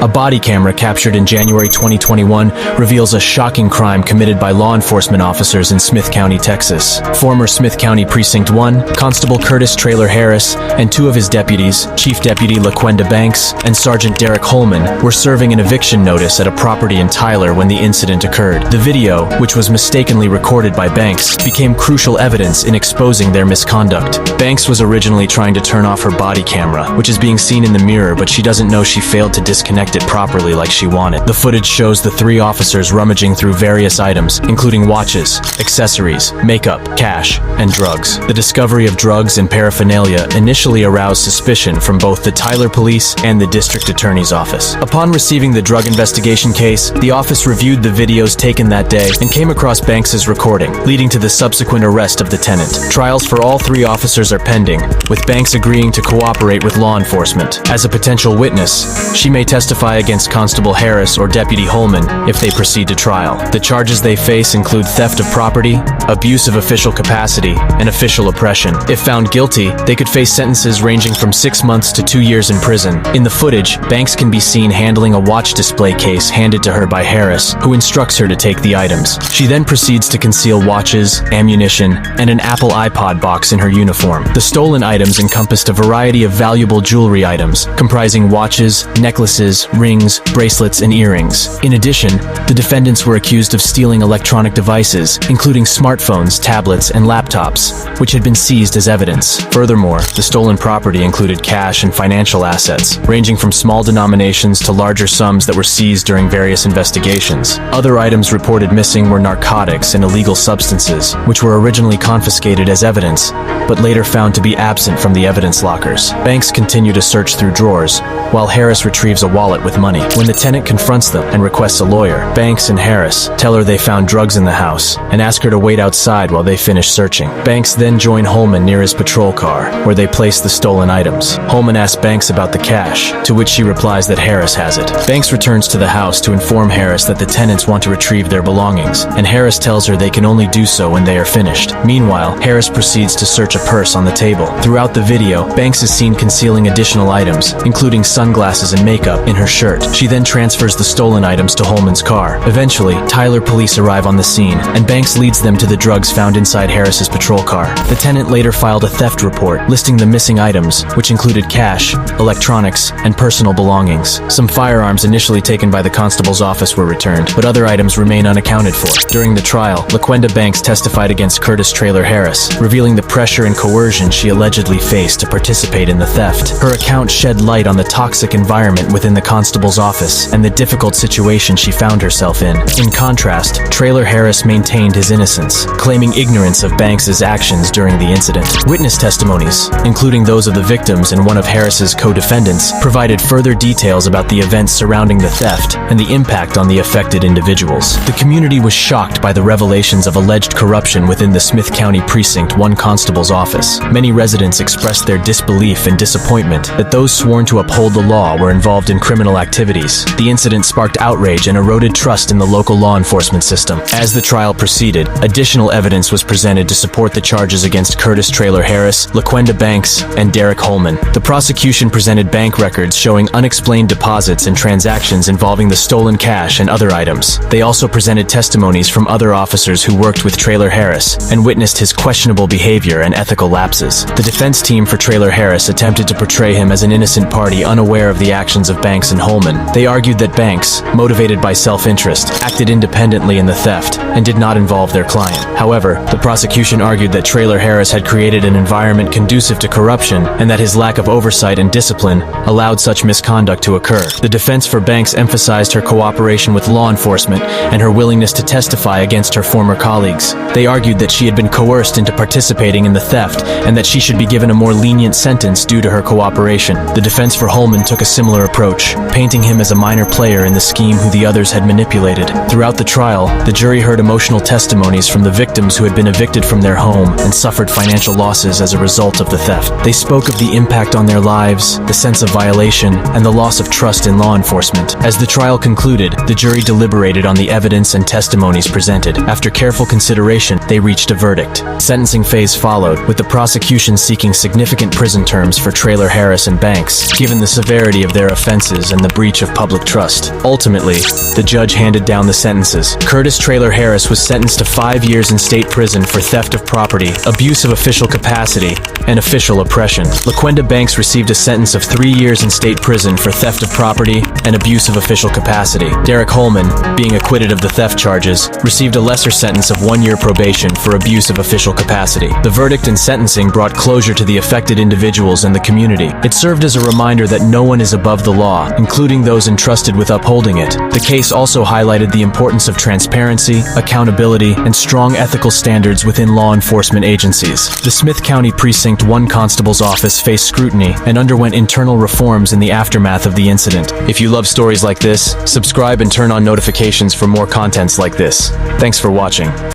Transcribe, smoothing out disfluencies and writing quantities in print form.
A body camera captured in January 2021 reveals a shocking crime committed by law enforcement officers in Smith County, Texas. Former Smith County Precinct 1, Constable Curtis Traylor Harris, and two of his deputies, Chief Deputy LaQuenda Banks and Sergeant Derek Holman, were serving an eviction notice at a property in Tyler when the incident occurred. The video, which was mistakenly recorded by Banks, became crucial evidence in exposing their misconduct. Banks was originally trying to turn off her body camera, which is being seen in the mirror, but she doesn't know she failed to disconnect it properly like she wanted. The footage shows the three officers rummaging through various items, including watches, accessories, makeup, cash, and drugs. The discovery of drugs and paraphernalia initially aroused suspicion from both the Tyler Police and the District Attorney's Office. Upon receiving the drug investigation case, the office reviewed the videos taken that day and came across Banks's recording, leading to the subsequent arrest of the tenant. Trials for all three officers are pending, with Banks agreeing to cooperate with law enforcement. As a potential witness, she may testify against Constable Harris or Deputy Holman if they proceed to trial. The charges they face include theft of property, abuse of official capacity, and official oppression. If found guilty, they could face sentences ranging from 6 months to 2 years in prison. In the footage, Banks can be seen handling a watch display case handed to her by Harris, who instructs her to take the items. She then proceeds to conceal watches, ammunition, and an Apple iPod box in her uniform. The stolen items encompassed a variety of valuable jewelry items, comprising watches, necklaces, rings, bracelets, and earrings. In addition, the defendants were accused of stealing electronic devices, including smartphones, tablets, and laptops, which had been seized as evidence. Furthermore, the stolen property included cash and financial assets, ranging from small denominations to larger sums that were seized during various investigations. Other items reported missing were narcotics and illegal substances, which were originally confiscated as evidence, but later found to be absent from the evidence lockers. Banks continue to search through drawers, while Harris retrieves a wallet with money. When the tenant confronts them and requests a lawyer, Banks and Harris tell her they found drugs in the house and ask her to wait outside while they finish searching. Banks then join Holman near his patrol car, where they place the stolen items. Holman asks Banks about the cash, to which she replies that Harris has it. Banks returns to the house to inform Harris that the tenants want to retrieve their belongings, and Harris tells her they can only do so when they are finished. Meanwhile, Harris proceeds to search a purse on the table. Throughout the video, Banks is seen concealing additional items, including sunglasses and makeup, in her shirt. She then transfers the stolen items to Holman's car. Eventually, Tyler police arrive on the scene, and Banks leads them to the drugs found inside Harris's patrol car. The tenant later filed a theft report listing the missing items, which included cash, electronics, and personal belongings. Some firearms initially taken by the constable's office were returned, but other items remain unaccounted for. During the trial, LaQuenda Banks testified against Curtis Traylor Harris, revealing the pressure and coercion she allegedly faced to participate in the theft. Her account shed light on the toxic environment within the constable's office and the difficult situation she found herself in. In contrast, Traylor Harris maintained his innocence, claiming ignorance of Banks's actions during the incident. Witness testimonies, including those of the victims and one of Harris's co-defendants, provided further details about the events surrounding the theft and the impact on the affected individuals. The community was shocked by the revelations of alleged corruption within the Smith County Precinct 1 Constable's office. Many residents expressed their disbelief and disappointment that those sworn to uphold the law were involved in criminal activities. The incident sparked outrage and eroded trust in the local law enforcement system. As the trial proceeded, additional evidence was presented to support the charges against Curtis Traylor Harris, LaQuenda Banks, and Derek Holman. The prosecution presented bank records showing unexplained deposits and transactions involving the stolen cash and other items. They also presented testimonies from other officers who worked with Traylor Harris and witnessed his questionable behavior and ethical lapses. The defense team for Traylor Harris attempted to portray him as an innocent party unaware of the actions of Banks and Holman. They argued that Banks, motivated by self-interest, acted independently in the theft and did not involve their client. However, the prosecution argued that Traylor Harris had created an environment conducive to corruption and that his lack of oversight and discipline allowed such misconduct to occur. The defense for Banks emphasized her cooperation with law enforcement and her willingness to testify against her former colleagues. They argued that she had been coerced into participating in the theft and that she should be given a more lenient sentence due to her cooperation. The defense for Holman took a similar approach, painting him as a minor player in the scheme who the others had manipulated. Throughout the trial, the jury heard emotional testimonies from the victims who had been evicted from their home and suffered financial losses as a result of the theft. They spoke of the impact on their lives, the sense of violation, and the loss of trust in law enforcement. As the trial concluded, the jury deliberated on the evidence and testimonies presented. After careful consideration, they reached a verdict. Sentencing phase followed, with the prosecution seeking significant prison terms for Traylor Harris and Banks. Given the severity of their offenses, motives and the breach of public trust. Ultimately, the judge handed down the sentences. Curtis Traylor Harris was sentenced to 5 years in state prison for theft of property, abuse of official capacity, and official oppression. LaQuenda Banks received a sentence of 3 years in state prison for theft of property and abuse of official capacity. Derek Holman, being acquitted of the theft charges, received a lesser sentence of 1 year probation for abuse of official capacity. The verdict and sentencing brought closure to the affected individuals and the community. It served as a reminder that no one is above the law, including those entrusted with upholding it. The case also highlighted the importance of transparency, accountability, and strong ethical standards within law enforcement agencies. The Smith County Precinct 1 Constable's office faced scrutiny and underwent internal reforms in the aftermath of the incident. If you love stories like this, subscribe and turn on notifications for more contents like this. Thanks for watching.